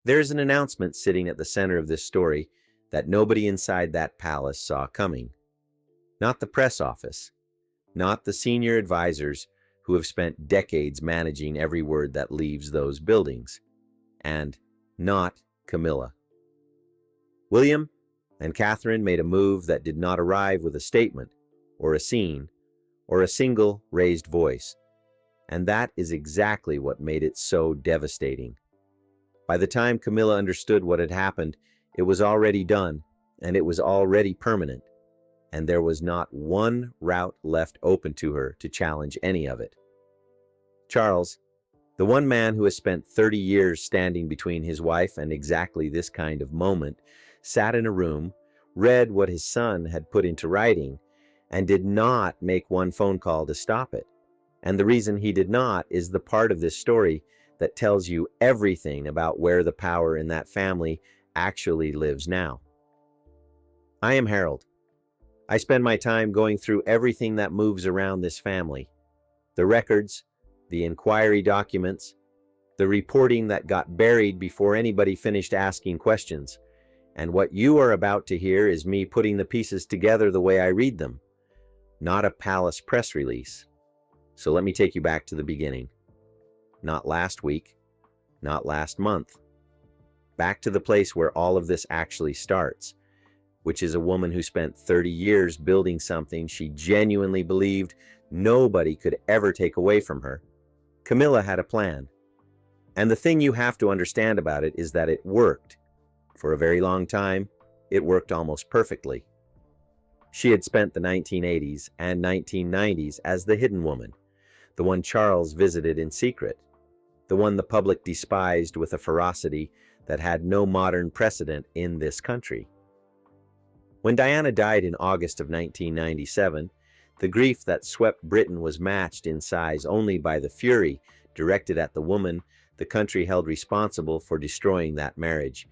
There's an announcement sitting at the center of this story that nobody inside that palace saw coming. Not the press office, not the senior advisors who have spent decades managing every word that leaves those buildings, and not Camilla. William and Catherine made a move that did not arrive with a statement, or a scene, or a single raised voice. And that is exactly what made it so devastating. By the time Camilla understood what had happened, it was already done, and it was already permanent, and there was not one route left open to her to challenge any of it. Charles, the one man who has spent 30 years standing between his wife and exactly this kind of moment, sat in a room, read what his son had put into writing, and did not make one phone call to stop it. And the reason he did not is the part of this story that tells you everything about where the power in that family actually lives now. I am Harold. I spend my time going through everything that moves around this family. The records, the inquiry documents, the reporting that got buried before anybody finished asking questions. And what you are about to hear is me putting the pieces together the way I read them, not a palace press release. So let me take you back to the beginning. Not last week, not last month. Back to the place where all of this actually starts, which is a woman who spent 30 years building something she genuinely believed nobody could ever take away from her. Camilla had a plan. And the thing you have to understand about it is that it worked. For a very long time, it worked almost perfectly. She had spent the 1980s and 1990s as the hidden woman, the one Charles visited in secret, the one the public despised with a ferocity that had no modern precedent in this country. When Diana died in August of 1997, the grief that swept Britain was matched in size only by the fury directed at the woman the country held responsible for destroying that marriage.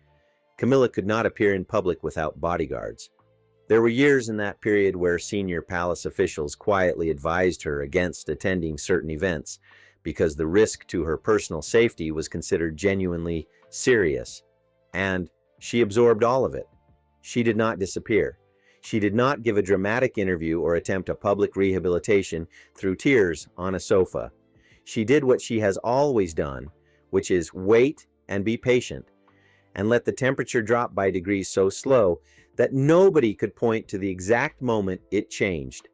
Camilla could not appear in public without bodyguards. There were years in that period where senior palace officials quietly advised her against attending certain events because the risk to her personal safety was considered genuinely serious. And she absorbed all of it. She did not disappear. She did not give a dramatic interview or attempt a public rehabilitation through tears on a sofa. She did what she has always done, which is wait and be patient, and let the temperature drop by degrees so slow that nobody could point to the exact moment it changed.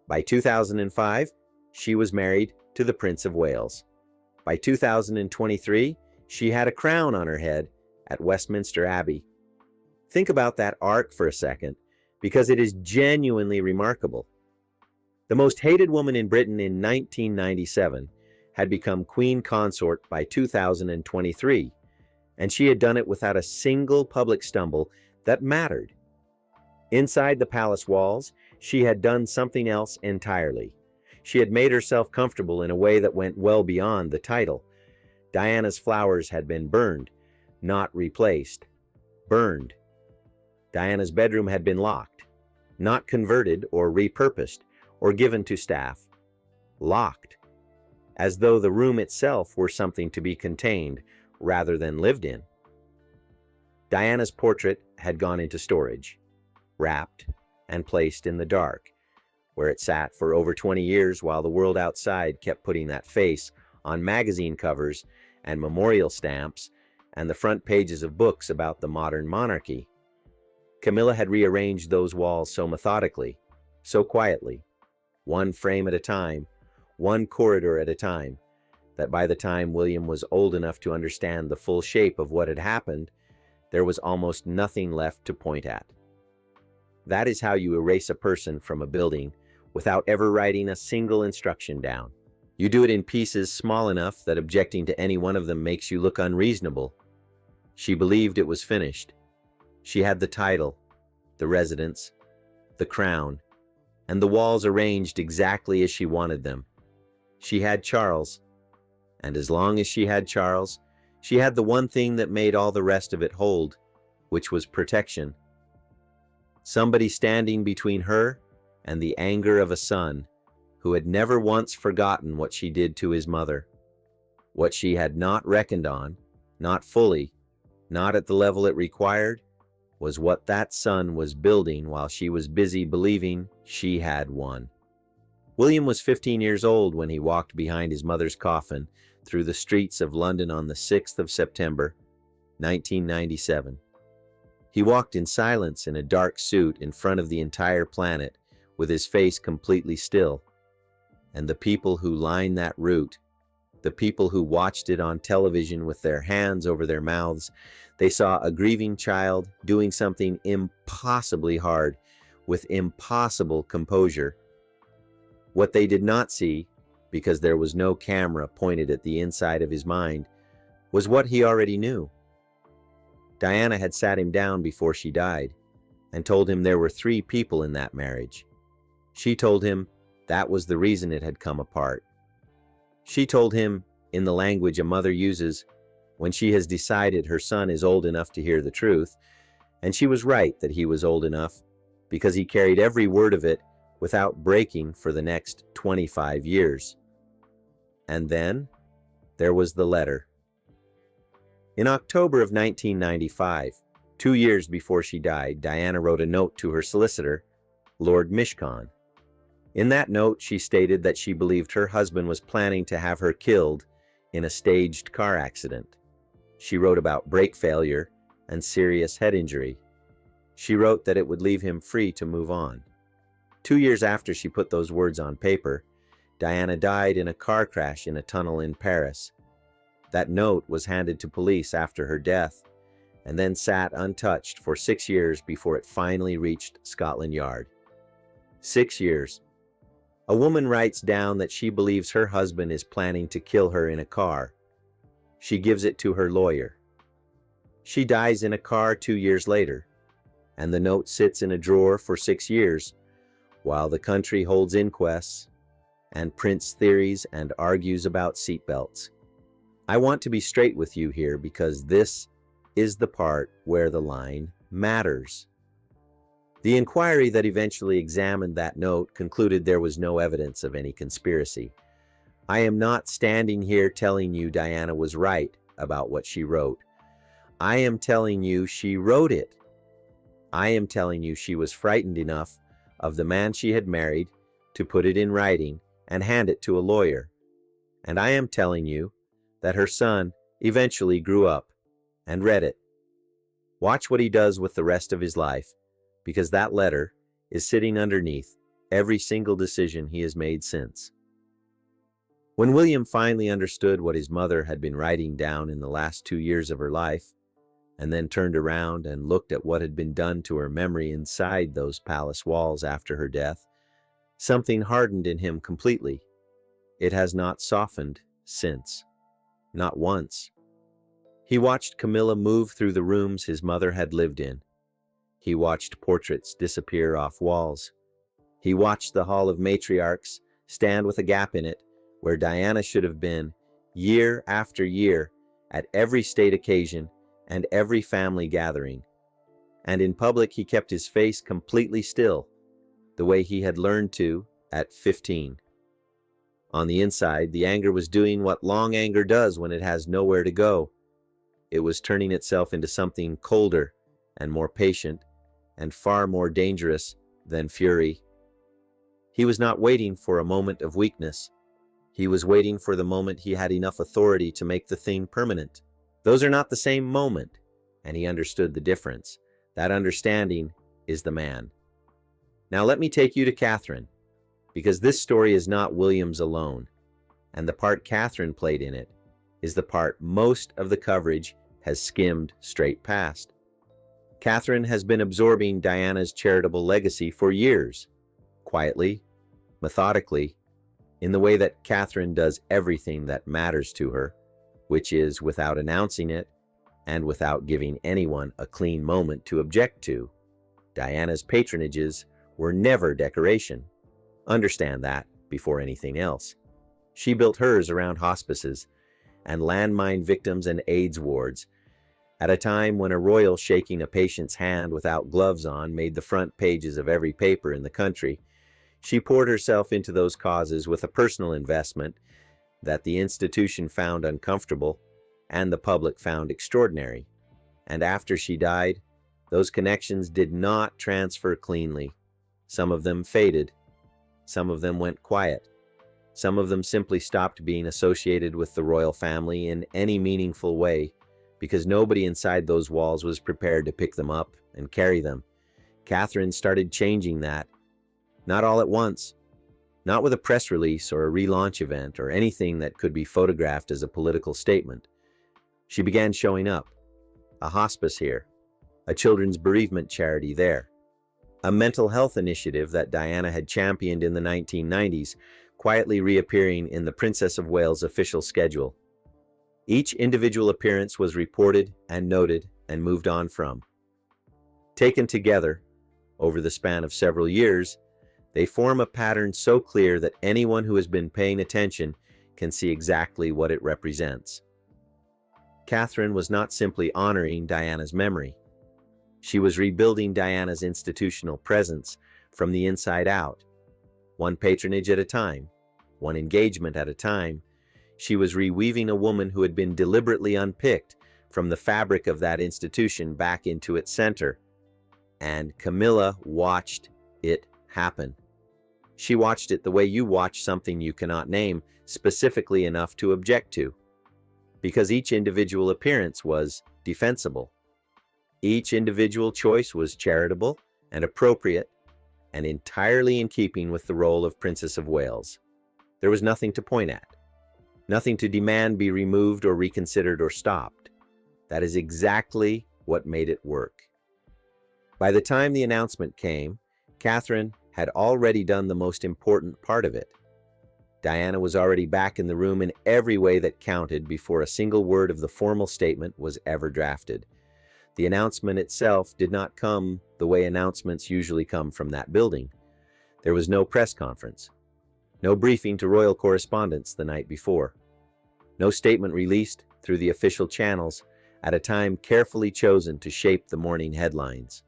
By 2005, she was married to the Prince of Wales. By 2023, she had a crown on her head at Westminster Abbey. Think about that arc for a second, because it is genuinely remarkable. The most hated woman in Britain in 1997 had become Queen Consort by 2023, and she had done it without a single public stumble that mattered. Inside the palace walls, she had done something else entirely. She had made herself comfortable in a way that went well beyond the title. Diana's flowers had been burned, not replaced. Burned. Diana's bedroom had been locked, not converted or repurposed or given to staff. Locked, as though the room itself were something to be contained rather than lived in. Diana's portrait had gone into storage, wrapped and placed in the dark, where it sat for over 20 years while the world outside kept putting that face on magazine covers and memorial stamps and the front pages of books about the modern monarchy. Camilla had rearranged those walls so methodically, so quietly, one frame at a time, one corridor at a time, that by the time William was old enough to understand the full shape of what had happened, there was almost nothing left to point at. That is how you erase a person from a building without ever writing a single instruction down. You do it in pieces small enough that objecting to any one of them makes you look unreasonable. She believed it was finished. She had the title, the residence, the crown, and the walls arranged exactly as she wanted them. She had Charles, and as long as she had Charles, she had the one thing that made all the rest of it hold, which was protection. Somebody standing between her and the anger of a son who had never once forgotten what she did to his mother. What she had not reckoned on, not fully, not at the level it required, was what that son was building while she was busy believing she had won. William was 15 years old when he walked behind his mother's coffin through the streets of London on the 6th of September, 1997. He walked in silence in a dark suit in front of the entire planet, with his face completely still. And the people who lined that route, the people who watched it on television with their hands over their mouths, they saw a grieving child doing something impossibly hard with impossible composure. What they did not see, because there was no camera pointed at the inside of his mind, was what he already knew. Diana had sat him down before she died and told him there were 3 people in that marriage. She told him that was the reason it had come apart. She told him, in the language a mother uses when she has decided her son is old enough to hear the truth, and she was right that he was old enough, because he carried every word of it without breaking for the next 25 years. And then there was the letter. In October of 1995, 2 years before she died, Diana wrote a note to her solicitor, Lord Mishcon. In that note, she stated that she believed her husband was planning to have her killed in a staged car accident. She wrote about brake failure and serious head injury. She wrote that it would leave him free to move on. 2 years after she put those words on paper, Diana died in a car crash in a tunnel in Paris. That note was handed to police after her death and then sat untouched for 6 years before it finally reached Scotland Yard. 6 years. A woman writes down that she believes her husband is planning to kill her in a car. She gives it to her lawyer. She dies in a car 2 years later, and the note sits in a drawer for 6 years while the country holds inquests and prints theories and argues about seatbelts. I want to be straight with you here because this is the part where the line matters. The inquiry that eventually examined that note concluded there was no evidence of any conspiracy. I am not standing here telling you Diana was right about what she wrote. I am telling you she wrote it. I am telling you she was frightened enough of the man she had married to put it in writing and hand it to a lawyer. And I am telling you that her son eventually grew up and read it. Watch what he does with the rest of his life, because that letter is sitting underneath every single decision he has made since. When William finally understood what his mother had been writing down in the last 2 years of her life, and then turned around and looked at what had been done to her memory inside those palace walls after her death, something hardened in him completely. It has not softened since. Not once. He watched Camilla move through the rooms his mother had lived in. He watched portraits disappear off walls. He watched the Hall of Matriarchs stand with a gap in it where Diana should have been, year after year, at every state occasion and every family gathering. And in public he kept his face completely still, the way he had learned to at 15. On the inside, the anger was doing what long anger does when it has nowhere to go. It was turning itself into something colder and more patient and far more dangerous than fury. He was not waiting for a moment of weakness. He was waiting for the moment he had enough authority to make the thing permanent. Those are not the same moment, and he understood the difference. That understanding is the man. Now let me take you to Catherine, because this story is not William's alone, and the part Catherine played in it is the part most of the coverage has skimmed straight past. Catherine has been absorbing Diana's charitable legacy for years, quietly, methodically, in the way that Catherine does everything that matters to her, which is without announcing it and without giving anyone a clean moment to object to. Diana's patronages were never decoration. Understand that before anything else. She built hers around hospices and landmine victims and AIDS wards, at a time when a royal shaking a patient's hand without gloves on made the front pages of every paper in the country. She poured herself into those causes with a personal investment that the institution found uncomfortable and the public found extraordinary. And after she died, those connections did not transfer cleanly. Some of them faded. Some of them went quiet. Some of them simply stopped being associated with the royal family in any meaningful way because nobody inside those walls was prepared to pick them up and carry them. Catherine started changing that. Not all at once. Not with a press release or a relaunch event or anything that could be photographed as a political statement. She began showing up. A hospice here. A children's bereavement charity there. A mental health initiative that Diana had championed in the 1990s, quietly reappearing in the Princess of Wales official schedule. Each individual appearance was reported and noted and moved on from. Taken together, over the span of several years, they form a pattern so clear that anyone who has been paying attention can see exactly what it represents. Catherine was not simply honoring Diana's memory. She was rebuilding Diana's institutional presence from the inside out. One patronage at a time, one engagement at a time, she was reweaving a woman who had been deliberately unpicked from the fabric of that institution back into its center. And Camilla watched it happen. She watched it the way you watch something you cannot name specifically enough to object to, because each individual appearance was defensible. Each individual choice was charitable and appropriate and entirely in keeping with the role of Princess of Wales. There was nothing to point at, nothing to demand be removed or reconsidered or stopped. That is exactly what made it work. By the time the announcement came, Catherine had already done the most important part of it. Diana was already back in the room in every way that counted before a single word of the formal statement was ever drafted. The announcement itself did not come the way announcements usually come from that building. There was no press conference, no briefing to royal correspondents the night before, no statement released through the official channels at a time carefully chosen to shape the morning headlines.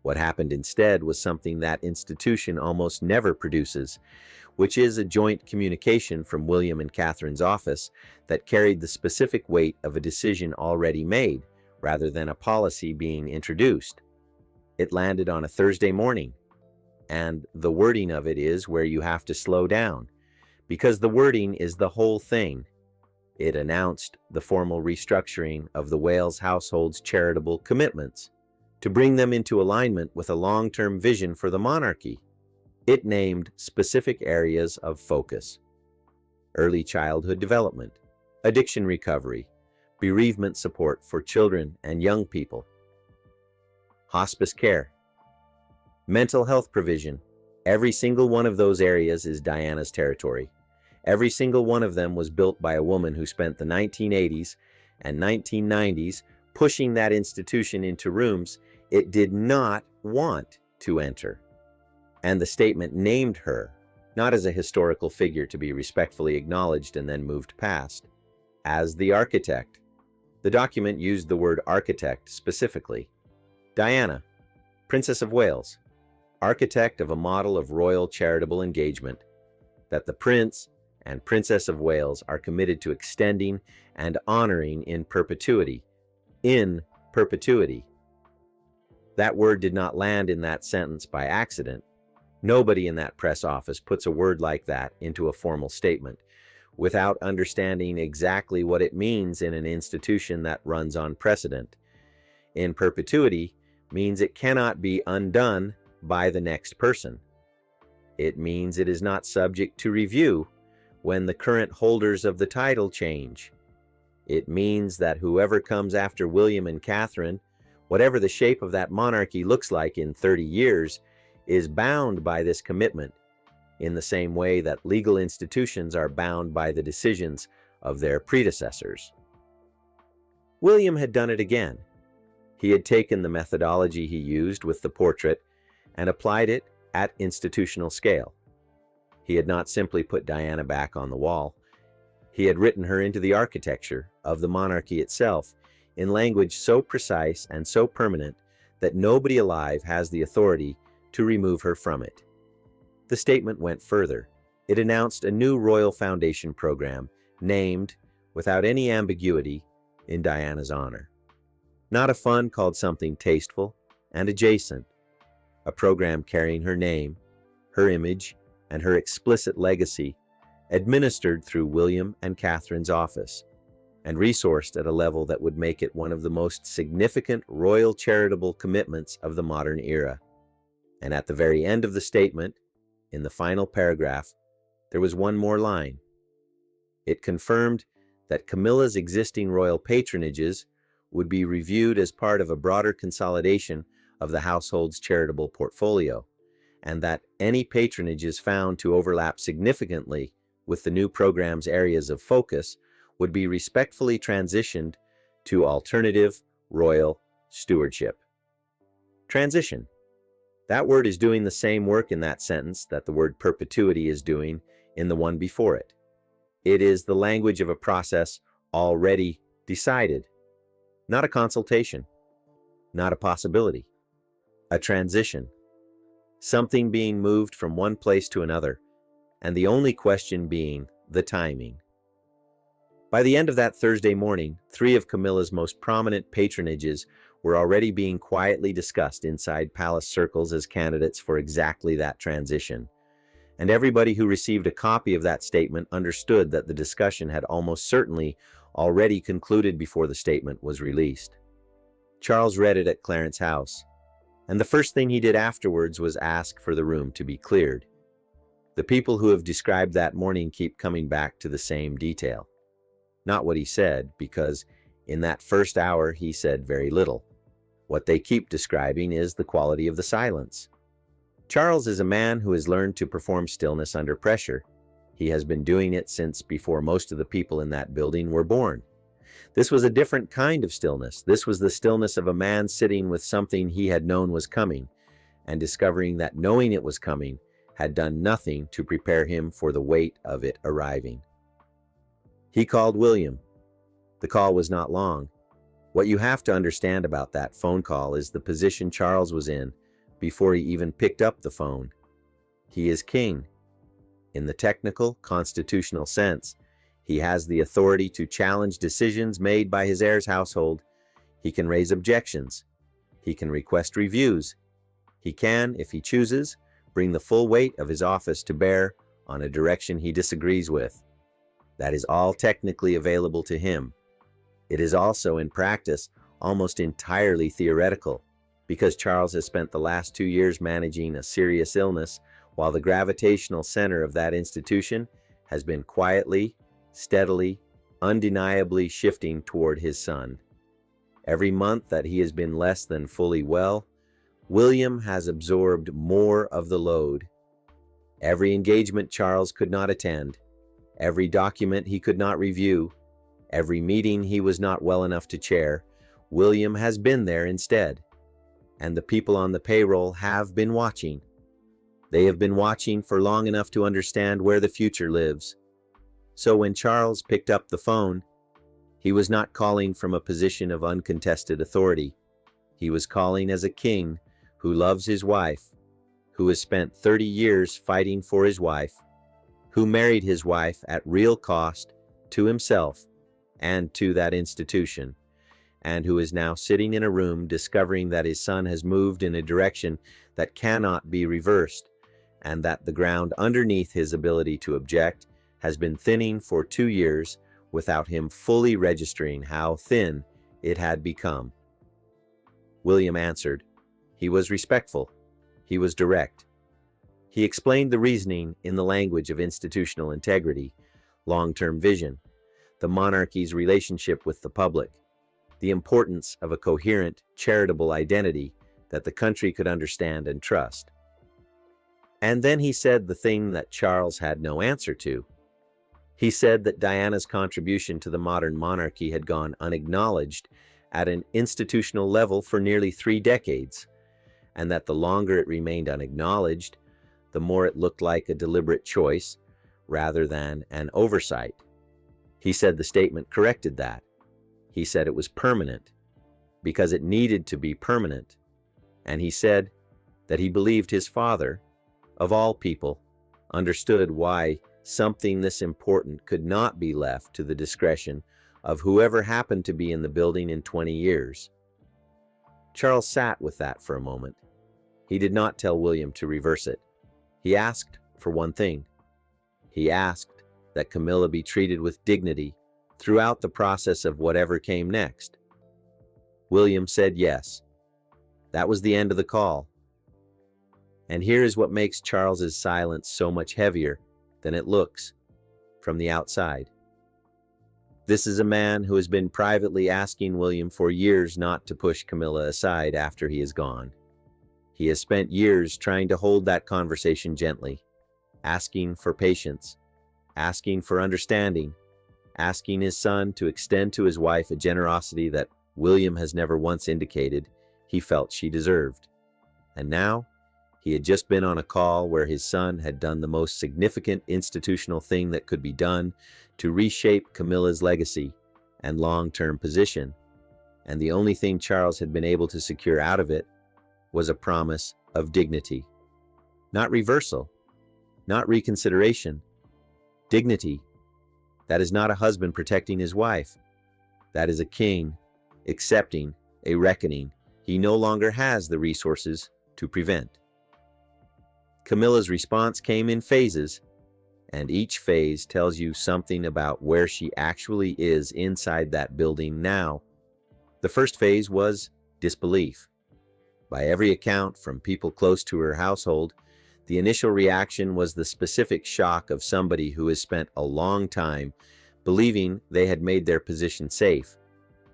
What happened instead was something that institution almost never produces, which is a joint communication from William and Catherine's office that carried the specific weight of a decision already made, rather than a policy being introduced. It landed on a Thursday morning, and the wording of it is where you have to slow down, because the wording is the whole thing. It announced the formal restructuring of the Wales household's charitable commitments, to bring them into alignment with a long-term vision for the monarchy. It named specific areas of focus: early childhood development, addiction recovery, bereavement support for children and young people, hospice care, mental health provision. Every single one of those areas is Diana's territory. Every single one of them was built by a woman who spent the 1980s and 1990s pushing that institution into rooms it did not want to enter. And the statement named her, not as a historical figure to be respectfully acknowledged and then moved past, as the architect. The document used the word architect specifically. Diana, Princess of Wales, architect of a model of royal charitable engagement that the Prince and Princess of Wales are committed to extending and honoring in perpetuity. In perpetuity. That word did not land in that sentence by accident. Nobody in that press office puts a word like that into a formal statement without understanding exactly what it means in an institution that runs on precedent. In perpetuity means it cannot be undone by the next person. It means it is not subject to review when the current holders of the title change. It means that whoever comes after William and Catherine, whatever the shape of that monarchy looks like in 30 years, is bound by this commitment in the same way that legal institutions are bound by the decisions of their predecessors. William had done it again. He had taken the methodology he used with the portrait and applied it at institutional scale. He had not simply put Diana back on the wall. He had written her into the architecture of the monarchy itself in language so precise and so permanent that nobody alive has the authority to remove her from it. The statement went further. It announced a new Royal Foundation program named, without any ambiguity, in Diana's honor. Not a fund called something tasteful and adjacent, a program carrying her name, her image, and her explicit legacy, administered through William and Catherine's office, and resourced at a level that would make it one of the most significant royal charitable commitments of the modern era. And at the very end of the statement, in the final paragraph, there was one more line. It confirmed that Camilla's existing royal patronages would be reviewed as part of a broader consolidation of the household's charitable portfolio, and that any patronages found to overlap significantly with the new program's areas of focus would be respectfully transitioned to alternative royal stewardship. Transition. That word is doing the same work in that sentence that the word perpetuity is doing in the one before it. It is the language of a process already decided, not a consultation, not a possibility, a transition, something being moved from one place to another, and the only question being the timing. By the end of that Thursday morning, 3 of Camilla's most prominent patronages were already being quietly discussed inside palace circles as candidates for exactly that transition. And everybody who received a copy of that statement understood that the discussion had almost certainly already concluded before the statement was released. Charles read it at Clarence House, and the first thing he did afterwards was ask for the room to be cleared. The people who have described that morning keep coming back to the same detail. Not what he said, because in that first hour he said very little. What they keep describing is the quality of the silence. Charles is a man who has learned to perform stillness under pressure. He has been doing it since before most of the people in that building were born. This was a different kind of stillness. This was the stillness of a man sitting with something he had known was coming, and discovering that knowing it was coming had done nothing to prepare him for the weight of it arriving. He called William. The call was not long. What you have to understand about that phone call is the position Charles was in before he even picked up the phone. He is king. In the technical, constitutional sense, he has the authority to challenge decisions made by his heir's household. He can raise objections. He can request reviews. He can, if he chooses, bring the full weight of his office to bear on a direction he disagrees with. That is all technically available to him. It is also, in practice, almost entirely theoretical, because Charles has spent the last 2 years managing a serious illness, while the gravitational center of that institution has been quietly, steadily, undeniably shifting toward his son. Every month that he has been less than fully well, William has absorbed more of the load. Every engagement Charles could not attend, every document he could not review, every meeting he was not well enough to chair, William has been there instead. And the people on the payroll have been watching. They have been watching for long enough to understand where the future lives. So when Charles picked up the phone, he was not calling from a position of uncontested authority. He was calling as a king who loves his wife, who has spent 30 years fighting for his wife, who married his wife at real cost to himself and to that institution, and who is now sitting in a room discovering that his son has moved in a direction that cannot be reversed, and that the ground underneath his ability to object has been thinning for 2 years without him fully registering how thin it had become. William answered. He was respectful. He was direct. He explained the reasoning in the language of institutional integrity, long-term vision, the monarchy's relationship with the public, the importance of a coherent, charitable identity that the country could understand and trust. And then he said the thing that Charles had no answer to. He said that Diana's contribution to the modern monarchy had gone unacknowledged at an institutional level for nearly 3 decades, and that the longer it remained unacknowledged, the more it looked like a deliberate choice rather than an oversight. He said the statement corrected that. He said it was permanent, because it needed to be permanent. And he said that he believed his father, of all people, understood why something this important could not be left to the discretion of whoever happened to be in the building in 20 years. Charles sat with that for a moment. He did not tell William to reverse it. He asked for one thing. He asked that Camilla be treated with dignity throughout the process of whatever came next. William said yes. That was the end of the call. And here is what makes Charles's silence so much heavier than it looks from the outside. This is a man who has been privately asking William for years not to push Camilla aside after he is gone. He has spent years trying to hold that conversation gently, asking for patience, asking for understanding, asking his son to extend to his wife a generosity that William has never once indicated he felt she deserved. And now, he had just been on a call where his son had done the most significant institutional thing that could be done to reshape Camilla's legacy and long-term position. And the only thing Charles had been able to secure out of it was a promise of dignity. Not reversal, not reconsideration. Dignity. That is not a husband protecting his wife. That is a king accepting a reckoning he no longer has the resources to prevent. Camilla's response came in phases, and each phase tells you something about where she actually is inside that building now. The first phase was disbelief. By every account from people close to her household, the initial reaction was the specific shock of somebody who has spent a long time believing they had made their position safe,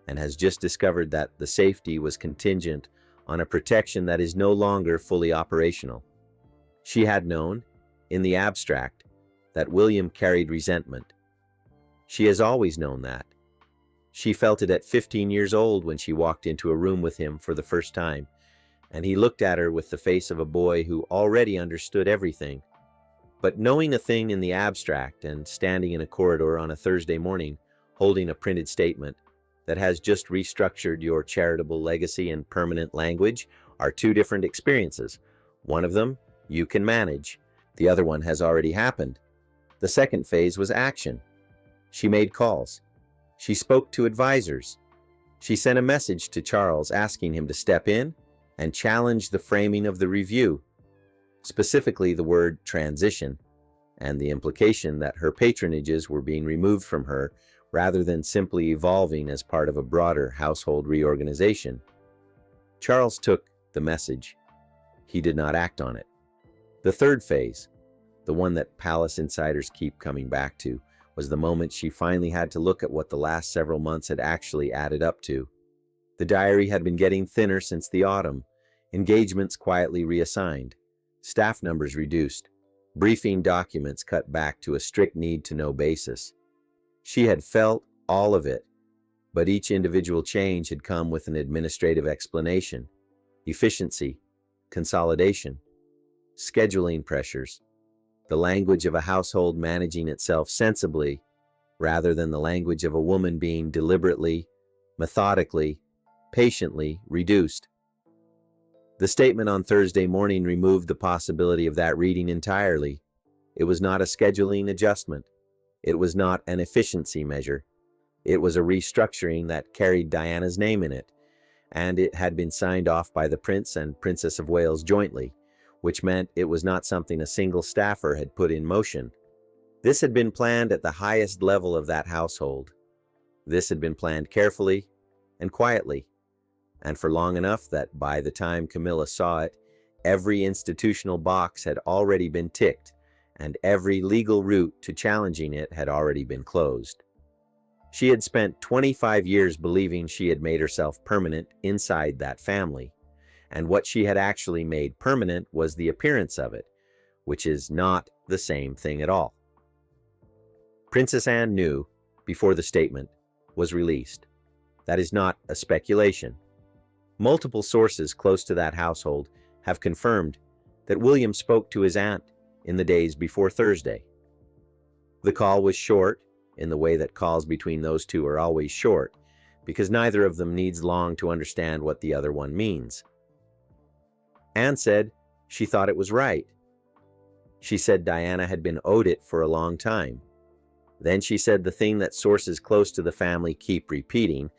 and has just discovered that the safety was contingent on a protection that is no longer fully operational. She had known, in the abstract, that William carried resentment. She has always known that. She felt it at 15 years old when she walked into a room with him for the first time, and he looked at her with the face of a boy who already understood everything. But knowing a thing in the abstract and standing in a corridor on a Thursday morning holding a printed statement that has just restructured your charitable legacy in permanent language are two different experiences. One of them you can manage. The other one has already happened. The second phase was action. She made calls. She spoke to advisors. She sent a message to Charles asking him to step in and challenge the framing of the review, specifically the word transition, and the implication that her patronages were being removed from her rather than simply evolving as part of a broader household reorganization. Charles took the message. He did not act on it. The third phase, the one that palace insiders keep coming back to, was the moment she finally had to look at what the last several months had actually added up to. The diary had been getting thinner since the autumn, engagements quietly reassigned, staff numbers reduced, briefing documents cut back to a strict need-to-know basis. She had felt all of it, but each individual change had come with an administrative explanation: efficiency, consolidation, scheduling pressures, the language of a household managing itself sensibly rather than the language of a woman being deliberately, methodically, patiently reduced. The statement on Thursday morning removed the possibility of that reading entirely. It was not a scheduling adjustment. It was not an efficiency measure. It was a restructuring that carried Diana's name in it, and it had been signed off by the Prince and Princess of Wales jointly, which meant it was not something a single staffer had put in motion. This had been planned at the highest level of that household. This had been planned carefully and quietly, and for long enough that by the time Camilla saw it, every institutional box had already been ticked, and every legal route to challenging it had already been closed. She had spent 25 years believing she had made herself permanent inside that family, and what she had actually made permanent was the appearance of it, which is not the same thing at all. Princess Anne knew, before the statement was released. That is not a speculation. Multiple sources close to that household have confirmed that William spoke to his aunt in the days before Thursday. The call was short, in the way that calls between those two are always short, because neither of them needs long to understand what the other one means. Anne said she thought it was right. She said Diana had been owed it for a long time. Then she said the thing that sources close to the family keep repeating,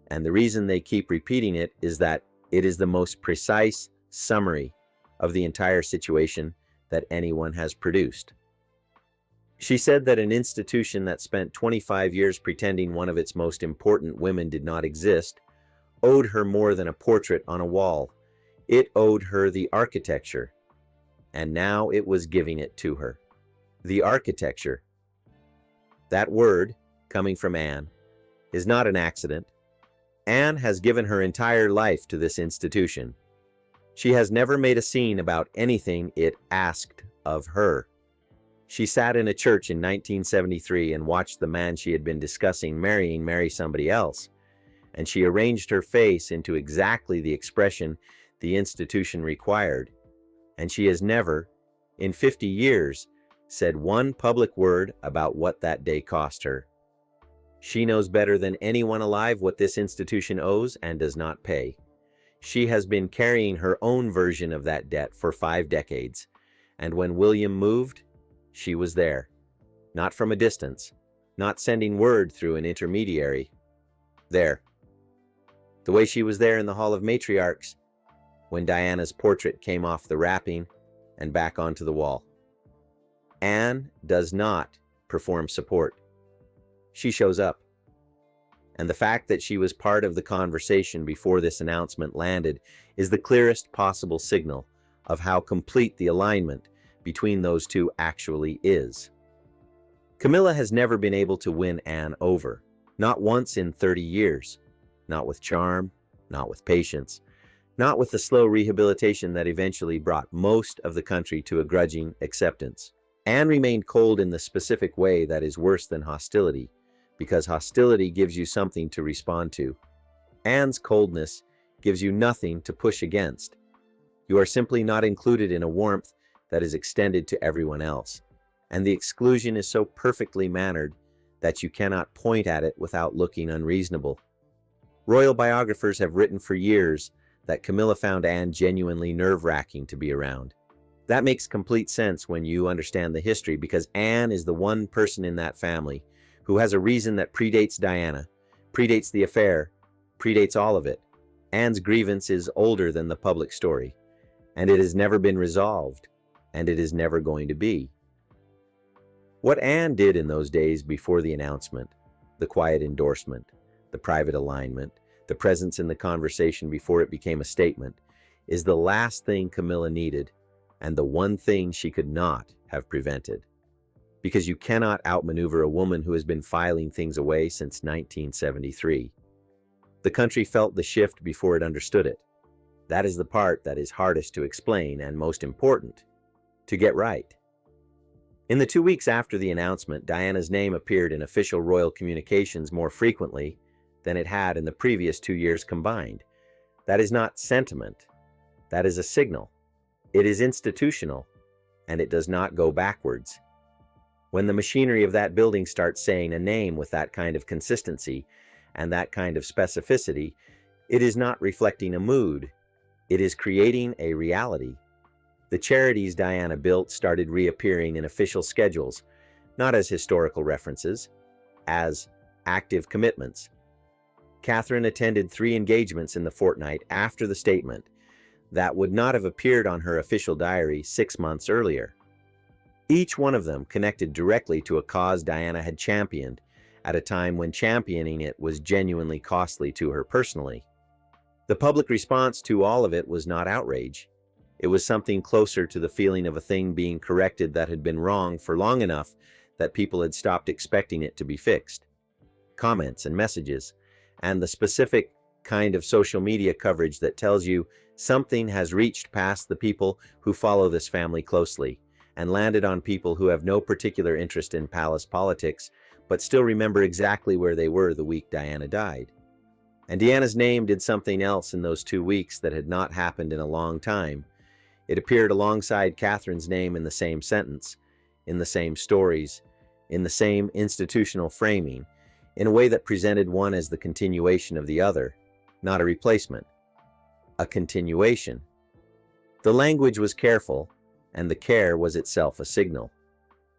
and the reason they keep repeating it is that It is the most precise summary of the entire situation that anyone has produced. She said that an institution that spent 25 years pretending one of its most important women did not exist owed her more than a portrait on a wall. It owed her the architecture, and now it was giving it to her. The architecture. That word, coming from Anne, is not an accident. Anne has given her entire life to this institution. She has never made a scene about anything it asked of her. She sat in a church in 1973 and watched the man she had been discussing marry somebody else, and she arranged her face into exactly the expression the institution required, and she has never, in 50 years, said one public word about what that day cost her. She knows better than anyone alive what this institution owes and does not pay. She has been carrying her own version of that debt for 5 decades, and when William moved, she was there. Not from a distance, not sending word through an intermediary. There. The way she was there in the Hall of Matriarchs, when Diana's portrait came off the wrapping and back onto the wall. Anne does not perform support. She shows up. And the fact that she was part of the conversation before this announcement landed is the clearest possible signal of how complete the alignment between those two actually is. Camilla has never been able to win Anne over, not once in 30 years, not with charm, not with patience, not with the slow rehabilitation that eventually brought most of the country to a grudging acceptance. Anne remained cold in the specific way that is worse than hostility, because hostility gives you something to respond to. Anne's coldness gives you nothing to push against. You are simply not included in a warmth that is extended to everyone else, and the exclusion is so perfectly mannered that you cannot point at it without looking unreasonable. Royal biographers have written for years that Camilla found Anne genuinely nerve-wracking to be around. That makes complete sense when you understand the history, because Anne is the one person in that family who has a reason that predates Diana, predates the affair, predates all of it. Anne's grievance is older than the public story, and it has never been resolved, and it is never going to be. What Anne did in those days before the announcement, the quiet endorsement, the private alignment, the presence in the conversation before it became a statement, is the last thing Camilla needed, and the one thing she could not have prevented. Because you cannot outmaneuver a woman who has been filing things away since 1973. The country felt the shift before it understood it. That is the part that is hardest to explain and most important to get right. In the 2 weeks after the announcement, Diana's name appeared in official royal communications more frequently than it had in the previous 2 years combined. That is not sentiment. That is a signal. It is institutional, and it does not go backwards. When the machinery of that building starts saying a name with that kind of consistency and that kind of specificity, it is not reflecting a mood. It is creating a reality. The charities Diana built started reappearing in official schedules, not as historical references, as active commitments. Catherine attended 3 engagements in the fortnight after the statement that would not have appeared on her official diary 6 months earlier. Each one of them connected directly to a cause Diana had championed at a time when championing it was genuinely costly to her personally. The public response to all of it was not outrage. It was something closer to the feeling of a thing being corrected that had been wrong for long enough that people had stopped expecting it to be fixed. Comments and messages, and the specific kind of social media coverage that tells you something has reached past the people who follow this family closely and landed on people who have no particular interest in palace politics, but still remember exactly where they were the week Diana died. And Diana's name did something else in those 2 weeks that had not happened in a long time. It appeared alongside Catherine's name in the same sentence, in the same stories, in the same institutional framing, in a way that presented one as the continuation of the other, not a replacement. A continuation. The language was careful, and the care was itself a signal.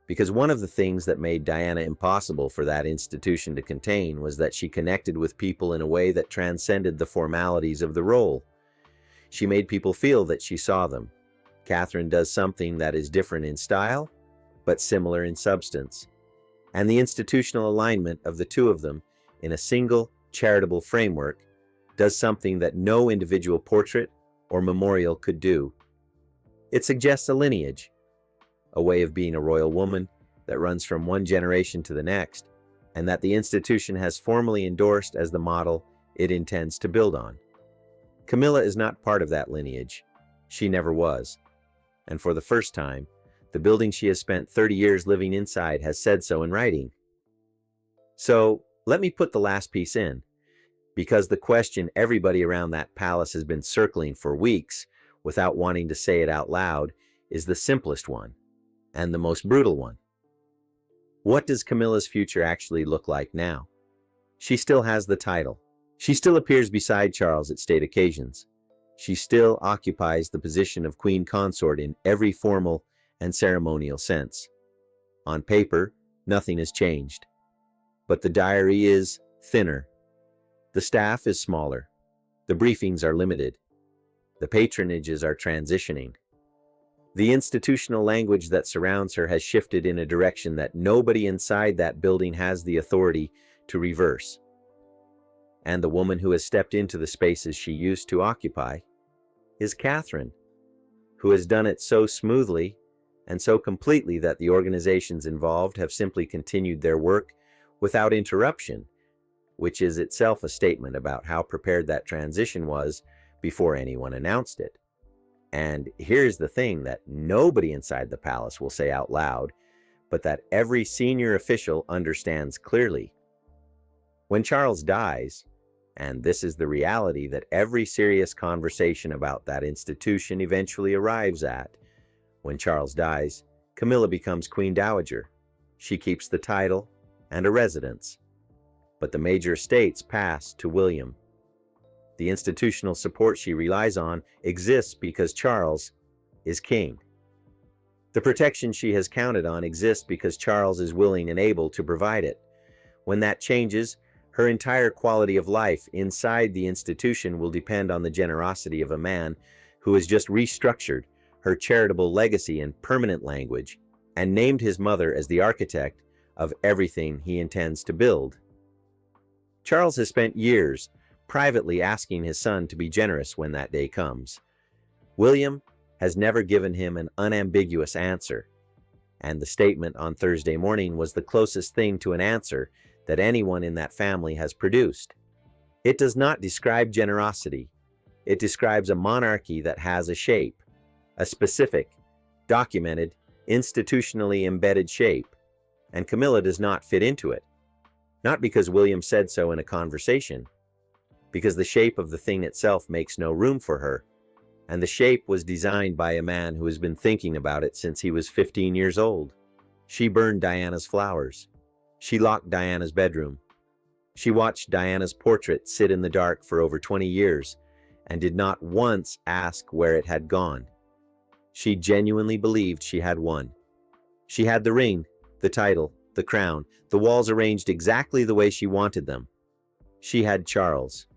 Because one of the things that made Diana impossible for that institution to contain was that she connected with people in a way that transcended the formalities of the role. She made people feel that she saw them. Catherine does something that is different in style, but similar in substance. And the institutional alignment of the two of them in a single charitable framework does something that no individual portrait or memorial could do. It suggests a lineage, a way of being a royal woman that runs from one generation to the next, and that the institution has formally endorsed as the model it intends to build on. Camilla is not part of that lineage. She never was. And for the first time, the building she has spent 30 years living inside has said so in writing. So, let me put the last piece in, because the question everybody around that palace has been circling for weeks without wanting to say it out loud is the simplest one, and the most brutal one. What does Camilla's future actually look like now? She still has the title. She still appears beside Charles at state occasions. She still occupies the position of queen consort in every formal and ceremonial sense. On paper, nothing has changed. But the diary is thinner. The staff is smaller. The briefings are limited. The patronages are transitioning. The institutional language that surrounds her has shifted in a direction that nobody inside that building has the authority to reverse. And the woman who has stepped into the spaces she used to occupy is Catherine, who has done it so smoothly and so completely that the organizations involved have simply continued their work without interruption, which is itself a statement about how prepared that transition was before anyone announced it. And here's the thing that nobody inside the palace will say out loud, but that every senior official understands clearly. When Charles dies, and this is the reality that every serious conversation about that institution eventually arrives at, when Charles dies, Camilla becomes Queen Dowager. She keeps the title and a residence. But the major estates pass to William. The institutional support she relies on exists because Charles is king. The protection she has counted on exists because Charles is willing and able to provide it. When that changes, her entire quality of life inside the institution will depend on the generosity of a man who has just restructured her charitable legacy in permanent language and named his mother as the architect of everything he intends to build. Charles has spent years privately asking his son to be generous when that day comes. William has never given him an unambiguous answer, and the statement on Thursday morning was the closest thing to an answer that anyone in that family has produced. It does not describe generosity. It describes a monarchy that has a shape, a specific, documented, institutionally embedded shape, and Camilla does not fit into it. Not because William said so in a conversation, because the shape of the thing itself makes no room for her, and the shape was designed by a man who has been thinking about it since he was 15 years old. She burned Diana's flowers. She locked Diana's bedroom. She watched Diana's portrait sit in the dark for over 20 years and did not once ask where it had gone. She genuinely believed she had won. She had the ring, the title, the crown, the walls arranged exactly the way she wanted them. She had Charles.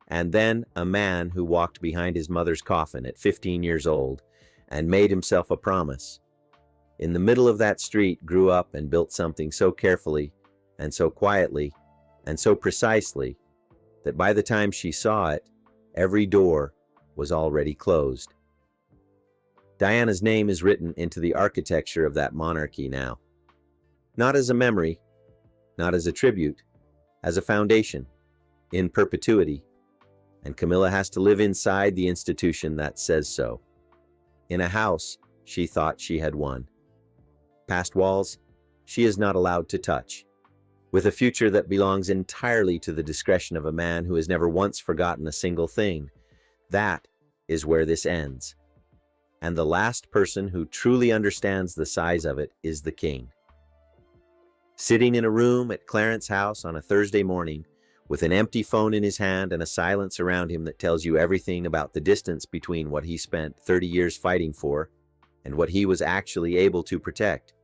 And then a man who walked behind his mother's coffin at 15 years old and made himself a promise. In the middle of that street grew up and built something so carefully and so quietly and so precisely that by the time she saw it, every door was already closed. Diana's name is written into the architecture of that monarchy now. Not as a memory, not as a tribute, as a foundation, in perpetuity. And Camilla has to live inside the institution that says so. In a house she thought she had won. Past walls she is not allowed to touch. With a future that belongs entirely to the discretion of a man who has never once forgotten a single thing. That is where this ends. And the last person who truly understands the size of it is the king. Sitting in a room at Clarence's house on a Thursday morning, with an empty phone in his hand and a silence around him that tells you everything about the distance between what he spent 30 years fighting for and what he was actually able to protect.